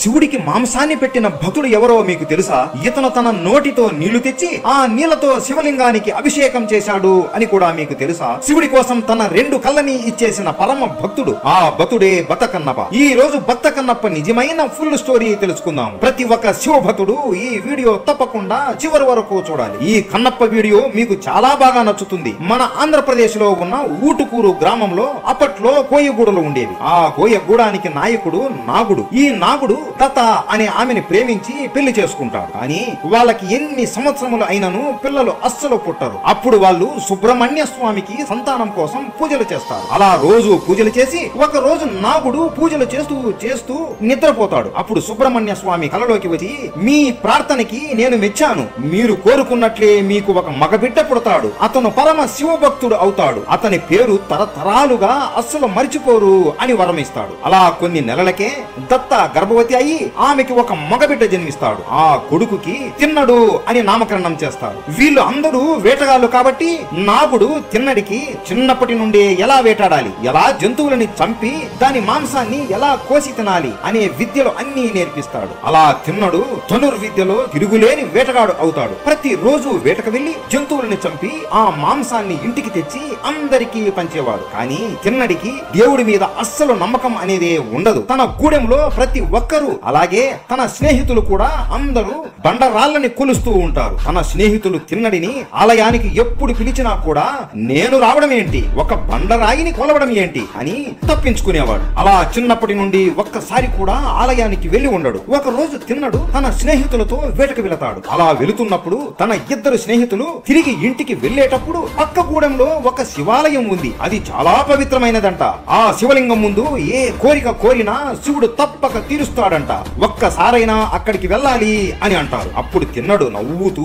శివుడికి మాంసాన్ని పెట్టిన భక్తుడు ఎవరో మీకు తెలుసా? ఇతను తన నోటితో నీళ్లు తెచ్చి ఆ నీళ్లతో శివలింగానికి అభిషేకం చేశాడు అని కూడా మీకు తెలుసా? శివుడి కోసం తన 2 కళ్ళని ఇచ్చేసిన పరమ భక్తుడు, ఆ భక్తుడే బత్తకన్నప్ప. ఈ రోజు బత్తకన్నప్ప నిజమైన ఫుల్ స్టోరీ తెలుసుకుందాం. ప్రతి ఒక్క శివ భక్తుడు ఈ వీడియో తప్పకుండా చివరి వరకు చూడాలి. ఈ కన్నప్ప వీడియో మీకు చాలా బాగా నచ్చుతుంది. మన ఆంధ్రప్రదేశ్ లో ఉన్న ఊటుకూరు గ్రామంలో అప్పట్లో కోయగూడలు ఉండేవి. ఆ కోయగూడానికి నాయకుడు నాగుడు. ఈ నాగుడు దత్త అనే ఆమెను ప్రేమించి పెళ్లి చేసుకుంటాడు. కానీ వాళ్ళకి ఎన్ని సంవత్సరములు అయినను పిల్లలు అస్సలు పుట్టరు. అప్పుడు వాళ్ళు సుబ్రహ్మణ్య స్వామికి సంతానం కోసం పూజలు చేస్తారు. అలా రోజు పూజలు చేసి ఒక రోజు నాగుడు పూజలు చేస్తూ చేస్తూ నిద్రపోతాడు. అప్పుడు సుబ్రహ్మణ్య స్వామి కలలోకి వచ్చి, మీ ప్రార్థనకి నేను మెచ్చాను. మీరు కోరుకున్నట్లే మీకు ఒక మగబిడ్డ పుడతాడు. అతను పరమ శివభక్తుడు అవుతాడు. అతని పేరు తరతరాలుగా అస్సలు మర్చిపోరు అని వరమిస్తాడు. అలా కొన్ని నెలలకే దత్త గర్భవతి అయి ఆమెకి ఒక మగబిడ్డ జన్మిస్తాడు. ఆ కొడుకుకి తిన్నడు అని నామకరణం చేస్తారు. వీళ్ళు అందరూ వేటగాళ్ళు కాబట్టి నాగుడు తిన్నడికి చిన్నప్పటి నుండి ఎలా వేటాడాలి, ఎలా జంతువులని చంపి దాని మాంసాన్ని ఎలా కోసి తినాలి అనే విద్యలు అన్ని నేర్పిస్తాడు. అలా తిన్నడు ధనుర్విద్యలో తిరుగులేని వేటగాడు అవుతాడు. ప్రతి రోజు వేటకు వెళ్లి జంతువులని చంపి ఆ మాంసాన్ని ఇంటికి తెచ్చి అందరికీ పంచేవాడు. కానీ తిన్నడికి దేవుడి మీద అస్సలు నమ్మకం అనేది ఉండదు. తన గూడెంలో ప్రతి ఒక్కరూ, అలాగే తన స్నేహితులు కూడా అందరూ బండరాళ్ళని కొలుస్తూ ఉంటారు. తన స్నేహితులు తిన్నడిని ఆలయానికి ఎప్పుడు పిలిచినా కూడా నేను రావడం ఏంటి, ఒక బండరాయిని కొలవడం ఏంటి అని తప్పించుకునేవాడు. అలా చిన్నప్పటి నుండి ఒక్కసారి కూడా ఆలయానికి వెళ్లి ఉండడు. ఒక రోజు తిన్నడు తన స్నేహితులతో వేటకు వెళతాడు. అలా వెళుతున్నప్పుడు తన 2 స్నేహితులు తిరిగి ఇంటికి వెళ్లేటప్పుడు పక్క గూడెంలో ఒక శివాలయం ఉంది. అది చాలా పవిత్రమైనదంట. ఆ శివలింగం ముందు ఏ కోరిక కోరినా శివుడు తప్పక తీరుస్తాడంట. ఒక్కసారైనా అక్కడికి వెళ్ళాలి అని అంటారు. అప్పుడు తిన్నడు నవ్వుతూ,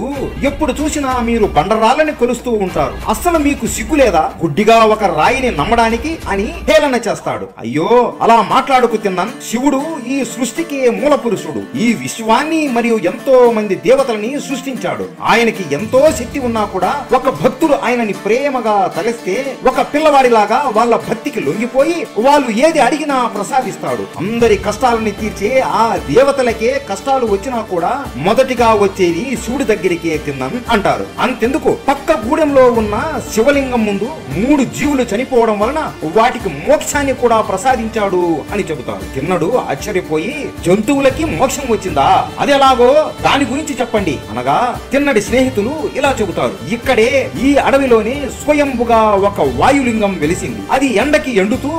ఎప్పుడు చూసినా మీరు బండరాళ్ళని కొలుస్తూ ఉంటారు, అస్సలు మీకు సిగ్గు లేదా గుడ్డిగా ఒక రాయిని నమ్మడానికి అని హేళన చేస్తాడు. అయ్యో అలా మాట్లాడుకు తిన్నాను. శివుడు ఈ సృష్టికి మూల పురుషుడు. ఈ విశ్వాన్ని మరియు ఎంతో మంది దేవతలని సృష్టించాడు. ఆయనకి ఎంతో శక్తి ఉన్నా కూడా ఒక భక్తుడు ఆయనని ప్రేమగా తలస్తే ఒక పిల్లవాడిలాగా వాళ్ళ భక్తికి లొంగిపోయి వాళ్ళు ఏది అడిగినా ప్రసాదిస్తాడు. అందరి కష్టాలని తీర్చే ఆ దేవతలకే కష్టాలు వచ్చినా కూడా మొదటిగా వచ్చేది శివుడి దగ్గరికి తిన్నాను అంటారు. అంతెందుకు పక్క గూడెంలో ఉన్న శివలింగం ముందు 3 జీవులు చనిపోవడం వలన వాటికి మోక్షాన్ని కూడా ప్రసాదించాడు అని చెబుతారు. తిన్నడు ఆశ్చర్యపోయి, జంతువులకి మోక్షం వచ్చిందా, అది ఎలాగో దాని గురించి చెప్పండి అనగా తిన్నడి స్నేహితులు ఇలా చెబుతారు. ఇక్కడే ఈ అడవిలోనే స్వయంభుగా ఒక వాయులింగం వెలిసింది. అది ఎండకి ఎండుతూ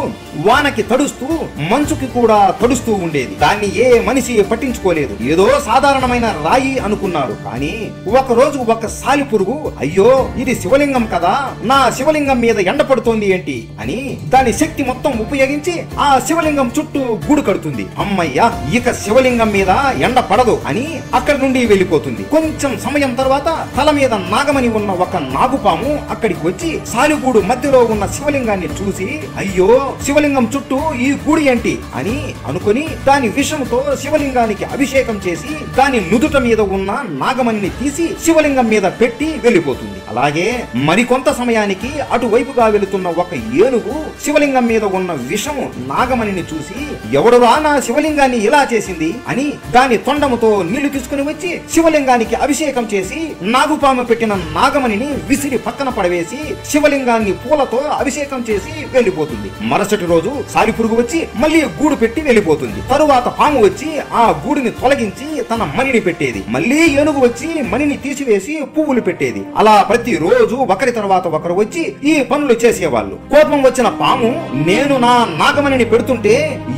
వానకి తడుస్తూ మంచుకి కూడా తడుస్తూ ఉండేది. దాన్ని ఏ మనిషి పట్టించుకోలేదు. ఏదో సాధారణమైన రాయి అనుకున్నారు. కానీ ఒక రోజు ఒక సాలిపురుగు, అయ్యో ఇది శివలింగం కదా, నా శివలింగం మీద ఎండ పడుతోంది ఏంటి అని దాని శక్తి మొత్తం ఉపయోగించి ఆ శివలింగం చుట్టూ గూడు కడుతుంది. అమ్మయ్యా ఇక శివలింగం మీద ఎండ పడదు అని అక్కడి నుండి వెళ్ళిపోతుంది. కొంచెం సమయం తర్వాత తల మీద నాగమణి ఉన్న ఒక నాగుపాము అక్కడికి వచ్చి సాలిగూడు మధ్యలో ఉన్న శివలింగాన్ని చూసి, అయ్యో శివలింగం చుట్టూ ఈ గూడు ఏంటి అని అనుకుని దాని విషంతో శివలింగానికి అభిషేకం చేసి దాని నుదుట మీద ఉన్న నాగమణిని తీసి శివలింగం మీద పెట్టి వెళ్ళిపోతుంది. అలాగే మరికొంత సమయానికి అటువైపుగా వెళుతున్న ఒక ఏనుగు శివలింగం మీద ఉన్న విషము నాగమణిని చూసి, ఎవడురా నా శివలింగాన్ని ఇలా చేసింది అని దాని తొండముతో నీళ్లు తీసుకుని వచ్చి శివలింగానికి అభిషేకం చేసి నాగుపాము పెట్టిన నాగమణిని విసిరి పక్కన పడవేసి శివలింగాన్ని పూలతో అభిషేకం చేసి వెళ్ళిపోతుంది. మరుసటి రోజు సాలిపురుగు వచ్చి మళ్ళీ గూడు పెట్టి వెళ్ళిపోతుంది. తరువాత పాము వచ్చి ఆ గూడిని తొలగించి తన మణిని పెట్టేది. మళ్ళీ ఏనుగు వచ్చి మణిని తీసివేసి పువ్వులు పెట్టేది. అలా ప్రతి రోజు ఒకరి తర్వాత ఒకరు వచ్చి ఈ పనులు చేసేవాళ్ళు. కోపం వచ్చిన పాము, నేను నా నాగమణిని పెడుతుంటే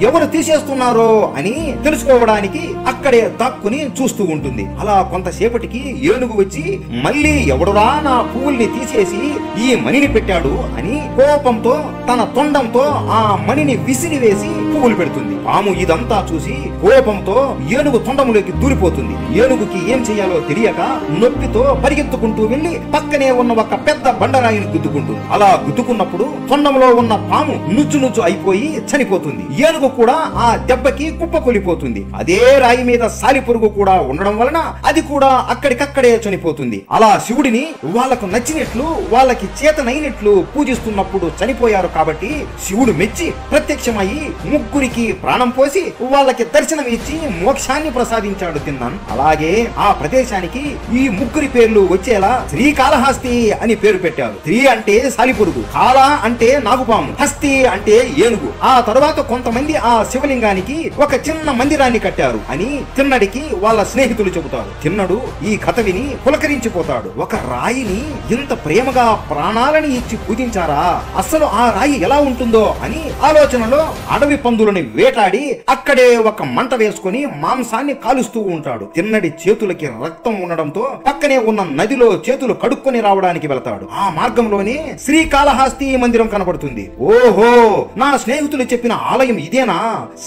ఎవరు తీసేస్తున్నారో అని తెలుసుకోవడానికి అక్కడే దాక్కుని చూస్తూ ఉంటుంది. అలా కొంతసేపటికి ఏనుగు వచ్చి మళ్ళీ ఎవడురా నా పువ్వుల్ని తీసేసి ఈ మణిని పెట్టాడు అని కోపంతో తన తొండంతో ఆ మణిని విసిరివేసి పువ్వులు పెడుతుంది. పాము ఇదంతా చూసి కోపంతో ఏనుగు తొండములోకి దూరిపోతుంది. ఏనుగుకి ఏం చేయాలో తెలియక నొప్పితో పరిగెత్తుకుంటూ వెళ్లి పక్కనే ఉన్న ఒక పెద్ద బండరాయిని గుద్దుకుంటుంది. అలా గుద్దుకున్నప్పుడు తొండంలో ఉన్న పాము నుజ్జు నుజ్జు అయిపోయి చనిపోతుంది. ఏనుగు కూడా ఆ దెబ్బకి కుప్పకొలిపోతుంది. అదే రాయి మీద సాలిపురుగు కూడా ఉండడం వలన అది కూడా అక్కడికక్కడే చనిపోతుంది. అలా శివుడిని వాళ్లకు నచ్చినట్లు వాళ్ళకి చేతనైనట్లు పూజిస్తున్నప్పుడు చనిపోయారు కాబట్టి శివుడు మెచ్చి ప్రత్యక్షమై ముగ్గురికి ప్రాణం పోసి వాళ్ళకి దర్శనం ఇచ్చి మోక్షాన్ని ప్రసాదించాడు తిన్నన్. అలాగే ఆ ప్రదేశానికి ఈ ముగ్గురి పేర్లు వచ్చేలా శ్రీకాళహస్తి అని పేరు పెట్టారు. శ్రీ అంటే సాలిపురుగు, కాళ అంటే నాగుపాము, హస్తి అంటే ఏనుగు. ఆ తరువాత కొంతమంది ఆ శివలింగానికి ఒక చిన్న మందిరాన్ని కట్టారు అని తిన్నడికి వాళ్ళ స్నేహితులు చెబుతారు. తిన్నడు ఈ కథ విని పులకరించిపోతాడు. ఒక రాయిని ఇంత ప్రేమగా ప్రాణాలని ఇచ్చి పూజించారా, అసలు ఆ రాయి ఎలా ఉంటుందో అని ఆలోచనలో అడవి పందులని వేటాడి అక్కడే ఒక మంట వేసుకుని మాంసాన్ని కాలుస్తూ ఉంటాడు. తిన్నడి చేతులకి రక్తం ఉండడంతో పక్కనే ఉన్న నదిలో చేతులు కడుక్కొని రావడానికి వెళతాడు. ఆ మార్గంలోనే శ్రీకాళహస్తి మందిరం కనబడుతుంది. ఓహో, నా స్నేహితులు చెప్పిన ఆలయం ఇదేనా,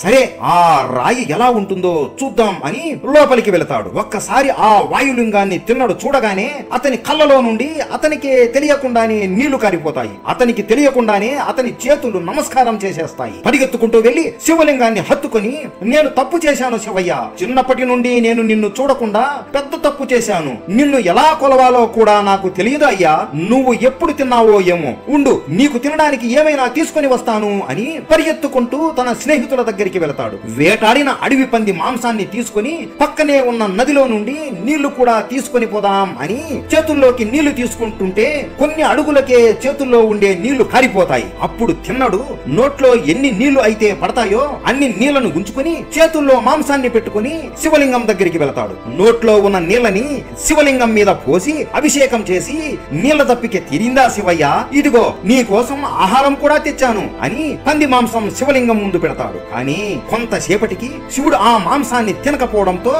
సరే ఆ రాయి ఎలా ఉంటుందో చూద్దాం అని లోపలికి వెళతాడు. ఒక్కసారి ఆ వాయులింగాన్ని తిన్నడు చూడగానే అతని కళ్ళలో నుండి అతనికి తెలియకుండానే నీళ్లు కారిపోతాయి. అతనికి తెలియకుండానే అతని చేతులు నమస్కారం చేసేస్తాయి. పరిగెత్తుకుంటూ వెళ్లి శివలింగాన్ని హత్తుకొని, నేను తప్పు చేశాను శివయ్య, చిన్నప్పటి నుండి నేను నిన్ను చూడకుండా పెద్ద తప్పు చేశాను. నిన్ను ఎలా కొలవాలో కూడా నాకు తెలియదు అయ్యా. నువ్వు ఎప్పుడు తిన్నావో ఏమో, ఉండు నీకు తినడానికి ఏమైనా తీసుకొని వస్తాను అని పరిగెత్తుకుంటూ తన స్నేహితుల దగ్గరికి వెళతాడు. వేటాడిన అడవి పంది మాంసాన్ని తీసుకుని పక్కనే ఉన్న నదిలో నుండి నీళ్లు కూడా తీసుకొని పోదాం అని చేతుల్లోకి నీళ్లు తీసుకుంటుంటే కొన్ని అడుగులకే చేతుల్లో ఉండే నీళ్లు కారిపోతాయి. అప్పుడు తిన్నడు నోట్లో ఎన్ని నీళ్లు అయితే పడతాయో అన్ని నీళ్లను ఉంచుకుని చేతుల్లో మాంసాన్ని పెట్టుకుని శివలింగం దగ్గరికి వెళతాడు. నోట్లో ఉన్న నీళ్లని శివలింగం మీద పోసి అభిషేకం చేసి, నీళ్ల తప్పికి తిరిందా శివయ్య, ఇదిగో నీ కోసం ఆహారం కూడా తెచ్చాను అని పంది మాంసం శివలింగం ముందు పెడతాడు. కానీ కొంతసేపటికి శివుడు ఆ మాంసాన్ని తినకపోవడంతో,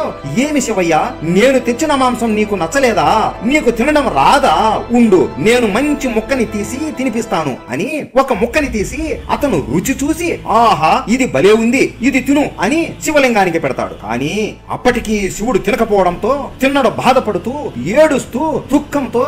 ఏమి శివయ్య, నేను తెచ్చిన మాంసం నీకు నచ్చలేదా, నీకు తినడం రాదా, ఉండు నేను మంచి ముక్కని తీసి తినిపిస్తాను అని ఒక ముక్కని తీసి అతను రుచి చూసి, ఆహా ఇది భలే ఉంది, ఇది తిను అని శివలింగానికి పెడతాడు. కానీ అప్పటికి శివుడు తినకపోవడంతో తిన్నడు బాధపడుతూ ఏడుస్తూ దుఃఖంతో,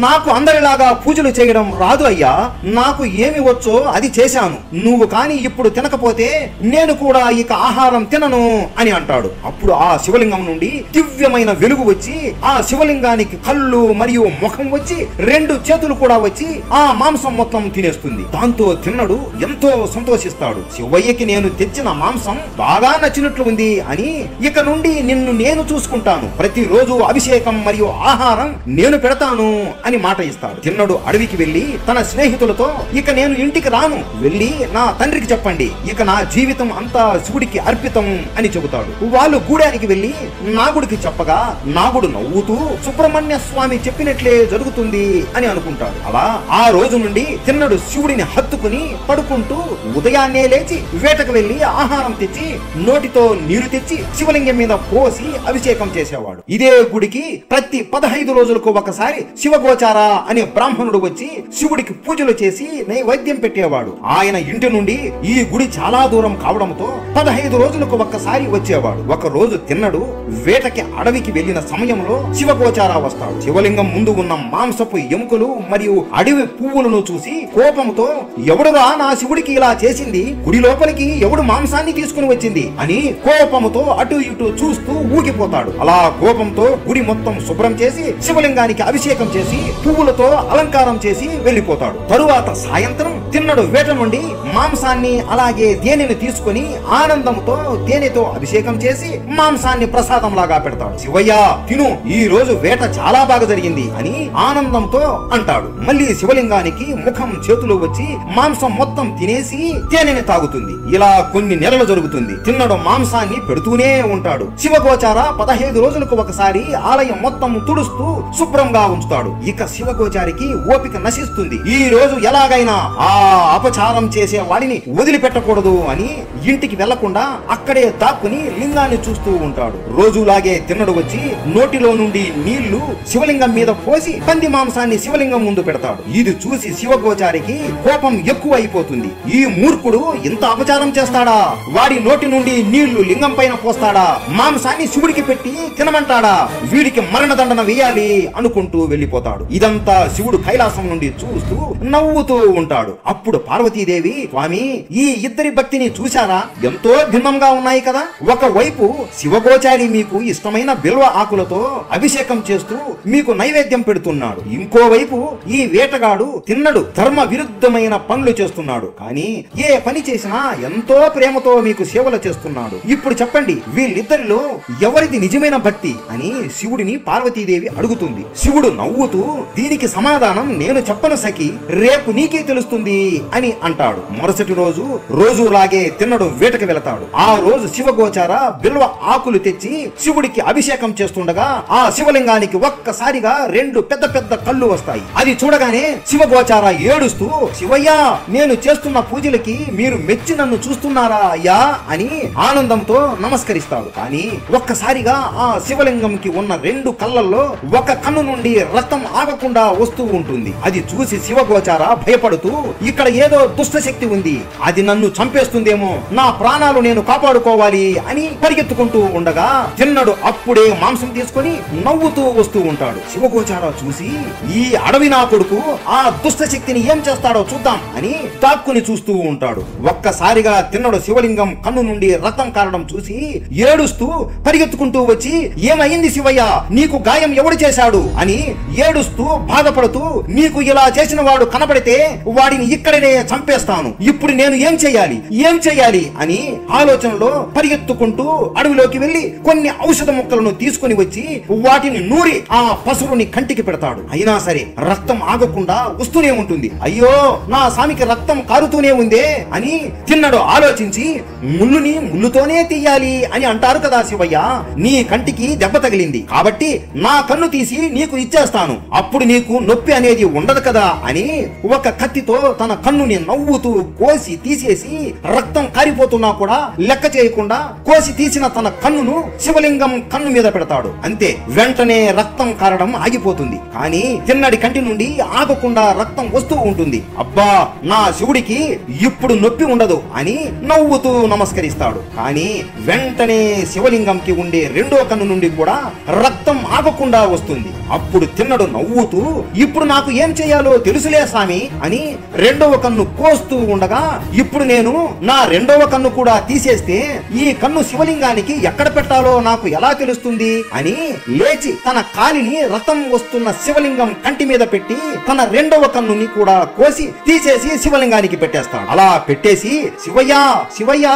నాకు అందరిలాగా పూజలు చేయడం రాదు అయ్యా, నాకు ఏమి వచ్చో అది చేశాను, నువ్వు కాని ఇప్పుడు తినకపోతే నేను కూడా ఇక ఆహారం తినను అని అంటాడు. అప్పుడు ఆ శివలింగం నుండి దివ్యమైన వెలుగు వచ్చి ఆ శివలింగానికి కళ్ళు మరియు ముఖం వచ్చి రెండు చేతులు కూడా వచ్చి ఆ మాంసం మొత్తం తినేస్తుంది. దాంతో తిన్నడు ఎంతో సంతోషిస్తాడు. శివయ్యకి నేను తెచ్చిన మాంసం బాగా నచ్చినట్లు ఉంది అని, ఇక నుండి నిన్ను నేను చూసుకుంటాను, ప్రతిరోజు అభిషేకం మరియు ఆహారం నేను పెడతాను అని మాట ఇస్తాడు. తిన్నడు అడవికి వెళ్లి తన స్నేహితులతో, ఇక నేను ఇంటికి రాను, వెళ్లి నా తండ్రికి చెప్పండి, ఇక నా జీవితం అంతా శివుడికి అర్పితం అని చెబుతాడు. వాళ్ళు గూడానికి వెళ్లి నాగుడికి చెప్పగా నాగుడు నవ్వుతూ సుబ్రహ్మణ్య స్వామి చెప్పినట్లే జరుగుతుంది అని అనుకుంటాడు. అలా ఆ రోజు నుండి తిన్నడు శివుడిని హత్తుకుని పడుకుంటూ ఉదయాన్నే లేచి వేటకు వెళ్లి ఆహారం తెచ్చి నోటితో నీరు తెచ్చి శివలింగం మీద పోసి అభిషేకం చేసేవాడు. ఇదే గుడికి ప్రతి 15 రోజులకు ఒకసారి శివగోచార అనే బ్రాహ్మణుడు వచ్చి శివుడికి పూజలు చేసి నైవేద్యం పెట్టేవాడు. ఆయన ఇంటి నుండి ఈ గుడి చాలా దూరం కావడంతో 15 రోజులకు ఒక్కసారి వచ్చేవాడు. ఒక రోజు తిన్నడు వేటకి అడవికి వెళ్లిన సమయంలో శివగోచార వస్తాడు. శివలింగం ముందు ఉన్న మాంసపు ఎముకలు మరియు అడవి పువ్వులను చూసి కోపంతో, ఎవడురా నా శివుడికి ఇలా చేసింది, గుడి లోపలికి ఎవడు మాంసాన్ని తీసుకుని వచ్చింది అని కోపంతో అటు ఇటు చూస్తూ ఊగిపోతాడు. అలా కోపంతో గుడి మొత్తం శుభ్రం చేసి శివలింగానికి అభిషేకం చేసి పువ్వులతో అలంకారం చేసి వెళ్లిపోతాడు. తరువాత సాయంత్రం తిన్నడు వేట నుండి మాంసాన్ని అలాగే తేనెని తీసుకుని ఆనందంతో తేనెతో అభిషేకం చేసి మాంసాన్ని ప్రసాదం లాగా పెడతాడు. శివయ్య తిను, ఈ రోజు వేట చాలా బాగా జరిగింది అని ఆనందంతో అంటాడు. మళ్ళీ శివలింగానికి ముఖం చేతులు వచ్చి మాంసం మొత్తం తినేసి తేనెని తాగుతుంది. ఇలా కొన్ని నెలలు జరుగుతుంది. తిన్నడు మాంసాన్ని పెడుతూనే ఉంటాడు. శివగోచార 15 రోజులకు ఒకసారి ఆలయం మొత్తం తుడుస్తూ శుభ్రంగా ఉంచుతాడు. ఇక శివగోచారికి ఓపిక నశిస్తుంది. ఈ రోజు ఎలాగైనా ఆ అపచారం చేసే వాడిని వదిలిపెట్టకూడదు అని ఇంటికి వెళ్లకుండా అక్కడే దాక్కుని లింగాన్ని చూస్తూ ఉంటాడు. రోజులాగే తిన్నడు వచ్చి నోటిలో నుండి నీళ్లు శివలింగం మీద పోసి పంది మాంసాన్ని శివలింగం ముందు పెడతాడు. ఇది చూసి శివగోచారికి కోపం ఎక్కువ అయిపోతుంది. ఈ మూర్ఖుడు ఇంత అపచారం చేస్తాడా, వాడి నోటి నుండి నీళ్లు లింగం పైన పోస్తాడా, మాంసాన్ని శివుడికి పెట్టి తినమంటాడా, వీడికి మరణదండన వేయాలి అనుకుంటూ వెళ్లిపోతాడు. ఇదంతా శివుడు కైలాసం నుండి చూస్తూ నవ్వుతూ ఉంటాడు. అప్పుడు పార్వతీదేవి, స్వామి ఈ ఇద్దరి భక్తిని చూశారా, ఎంతో భిన్నంగా ఉన్నాయి కదా, ఒకవైపు శివగోచారి మీకు ఇష్టమైన బిల్వ ఆకులతో అభిషేకం చేస్తూ మీకు నైవేద్యం పెడుతున్నాడు, ఇంకోవైపు ఈ వేటగాడు తిన్నడు ధర్మ విరుద్ధమైన పనులు చేస్తున్నాడు. కానీ ఏ పని చేసినా ఎంతో ప్రేమతో మీకు సేవలు చేస్తున్నాడు. చేస్తున్నాడు. ఇప్పుడు చెప్పండి, వీళ్ళిద్దరిలో ఎవరిది నిజమైన భక్తి అని శివుడిని పార్వతీదేవి అడుగుతుంది. శివుడు నవ్వుతూ, దీనికి సమాధానం నేను చెప్పను సఖి, రేపు నీకే తెలుస్తుంది అని అంటాడు. మరుసటి రోజు రోజులాగే తిన్నడు వేటకు వెళతాడు. ఆ రోజు శివగోచార బిల్వ ఆకులు తెచ్చి శివుడికి అభిషేకం చేస్తుండగా ఆ శివలింగానికి ఒక్కసారిగా రెండు పెద్ద పెద్ద కళ్ళు వస్తాయి. అది చూడగానే శివగోచార ఏడుస్తూ, శివయ్య, నేను చేస్తున్న పూజలకి మీరు మెచ్చి నన్ను చూస్తున్నారా అయ్యా అని ఆనందంతో నమస్కరిస్తాడు. కానీ ఒక్కసారిగా ఆ శివలింగంకి ఉన్న రెండు కళ్ళల్లో ఒక కన్ను నుండి రక్తం ఆగకుండా వస్తూ ఉంటుంది. అది చూసి శివగోచార భయపడుతూ, ఇక్కడ ఏదో దుష్ట శక్తి ఉంది, అది నన్ను చంపేస్తుందేమో, నా ప్రాణాలు నేను కాపాడుకోవాలి అని పరిగెత్తుకుంటూ ఉండగా తిన్నడు అప్పుడే మాంసం తీసుకొని నవ్వుతూ వస్తూ ఉంటాడు. శివగోచార చూసి, ఈ అడవి నా కొడుకు ఆ దుష్ట శక్తిని ఏం చేస్తాడో చూద్దాం అని తాక్కుని చూస్తూ ఉంటాడు. ఒక్కసారిగా తిన్నడు శివలింగం కన్ను నుండి రక్తం కారడం చూసి ఏడుస్తూ పరిగెత్తుకుంటూ వచ్చి, ఏమైంది శివయ్య, నీకు గాయం ఎవడు చేశాడు అని ఏడుస్తూ బాధపడుతూ, నీకు ఇలా చేసిన వాడు కనబడితే వాడిని ఇక్కడనే చంపేస్తాను, ఇప్పుడు నేను ఏం చెయ్యాలి అని ఆలోచనలో పరిగెత్తుకుంటూ అడవిలోకి వెళ్లి కొన్ని ఔషధ మొక్కలను తీసుకుని వచ్చి వాటిని నూరి ఆ పసురుని కంటికి పెడతాడు. అయినా సరే రక్తం ఆగకుండా వస్తూనే ఉంటుంది. అయ్యో, నా స్వామికి రక్తం కారుతూనే ఉందే అని తిన్నడు ఆలోచించి, ముళ్ళుని ముళ్ళుతోనే తీయాలి అని అంటారు కదా శివయ్య, నీ కంటికి దెబ్బ తగిలింది కాబట్టి నా కన్ను తీసి నీకు ఇచ్చేస్తాను, అప్పుడు నీకు నొప్పి అనేది ఉండదు కదా అని ఒక కత్తితో తన కన్నుని నవ్వుతూ కోసి తీసేసి రక్తం కారిపోతున్నా కూడా లెక్క చేయకుండా కోసి తీసిన తన కన్నును శివలింగం కన్ను మీద పెడతాడు. అంతే, వెంటనే రక్తం కారడం ఆగిపోతుంది. కానీ తిన్నడి కంటి నుండి ఆగకుండా రక్తం వస్తూ ఉంటుంది. అబ్బా, నా శివుడికి ఇప్పుడు నొప్పి ఉండదు అని నవ్వుతూ నమస్కరిస్తాడు. కానీ వెంటనే శివలింగంకి ఉండే రెండో కన్ను నుండి కూడా రక్తం ఆగకుండా వస్తుంది. అప్పుడు తిన్నడు నవ్వుతూ, ఇప్పుడు నాకు ఏం చేయాలో తెలుసులే స్వామి అని రెండవ కన్ను కోస్తూ ఉండగా, ఇప్పుడు నేను నా రెండవ కన్ను కూడా తీసేస్తే ఈ కన్ను శివలింగానికి ఎక్కడ పెట్టాలో నాకు ఎలా తెలుస్తుంది అని లేచి తన కాలిని రక్తం వస్తున్న శివలింగం కంటి మీద పెట్టి తన రెండవ కన్నుని కూడా కోసి తీసేసి శివలింగానికి పెట్టేస్తాడు. అలా పెట్టేసి, శివయ్య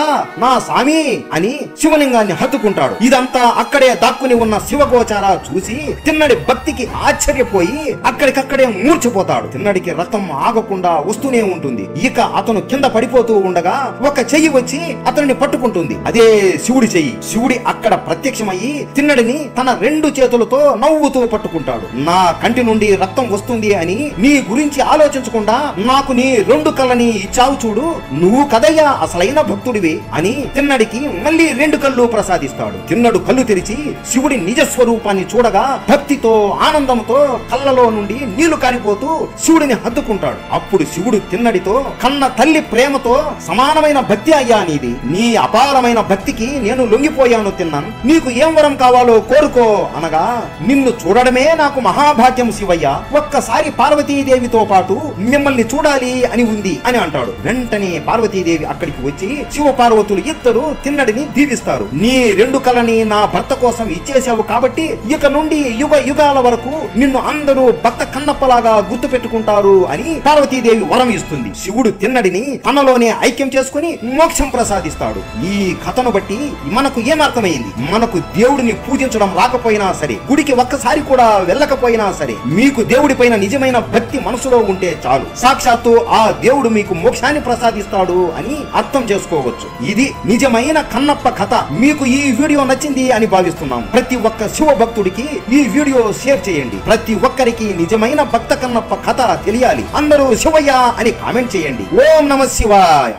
నా స్వామి అని శివలింగాన్ని హత్తుకుంటాడు. ఇదంతా అక్కడే దాక్కుని ఉన్న శివగోచార చూసి తిన్నడి భక్తికి ఆశ్చర్యపోయి అక్కడికక్కడే మూర్చిపోతాడు. తిన్నడికి రక్తం ఆగకుండా వస్తూనే ఉంటుంది. ఇక అతను కింద పడిపోతూ ఉండగా ఒక చెయ్యి వచ్చి అతనిని పట్టుకుంటుంది. అదే శివుడి చెయ్యి. శివుడి అక్కడ ప్రత్యక్షమయ్యి తిన్నడిని తన రెండు చేతులతో నవ్వుతూ పట్టుకుంటాడు. నా కంటి నుండి రక్తం వస్తుంది అని నీ గురించి ఆలోచించకుండా నాకు నీ రెండు కళ్ళని ఇచ్చావు చూడు, నువ్వు కదయ్యా అసలైన భక్తుడివి అని తిన్నడికి మళ్ళీ రెండు కళ్ళు ప్రసాదిస్తాడు. తిన్నడు కళ్ళు తెరిచి శివుడి నిజ స్వరూపాన్ని చూడగా భక్తితో ఆనందంతో కళ్ళలో నుండి నీళ్లు కారిపోతూ శివుడిని హత్తుకుంటాడు. అప్పుడు శివుడు తిన్నడితో, కన్న తల్లి ప్రేమతో సమానమైన భక్తి అయ్యా నీది, నీ అపారమైన భక్తికి నేను లొంగిపోయాను తిన్నాను, నీకు ఏం వరం కావాలో కోరుకో అనగా, నిన్ను చూడడమే నాకు మహాభాగ్యం శివయ్య, ఒక్కసారి పార్వతీదేవితో పాటు మిమ్మల్ని చూడాలి అని ఉంది అని అంటాడు. వెంటనే పార్వతీదేవి అక్కడికి వచ్చి శివ పార్వతులు ఇద్దరు తిన్నడిని దీవిస్తారు. నీ రెండు కళ్ళని నా భర్త కోసం ఇచ్చేసావు కాబట్టి ఇక నుండి యుగ యుగాల వరకు నిన్ను అందరూ భక్త కన్నప్పలాగా గుర్తు పెట్టుకుంటారు అని పార్వతీదేవి వరం ఇస్తుంది. శివుడు తిన్నడిని తనలోనే ఐక్యం చేసుకుని మోక్షం ప్రసాదిస్తాడు. ఈ కథను బట్టి మనకు ఏమర్థమైంది? మనకు దేవుడిని పూజించడం రాకపోయినా సరే, గుడికి ఒక్కసారి కూడా వెళ్ళకపోయినా సరే, మీకు దేవుడి పైన నిజమైన భక్తి మనసులో ఉంటే చాలు, సాక్షాత్తు ఆ దేవుడు మీకు మోక్షాన్ని ప్రసాదిస్తాడు అని అర్థం చేసుకోవచ్చు. ఇది నిజమైన కన్నప్ప కథ. మీకు ఈ వీడియో నచ్చింది అని భావిస్తున్నాం. ప్రతి ఒక్క శివ భక్తుడికి ఈ వీడియో షేర్ చేయండి. ప్రతి ఒక్కరికి నిజమైన భక్త కన్నప్ప కథ తెలియాలి. అందరూ శివయ్య అని కామెంట్ చేయండి. ఓం నమః శివాయ.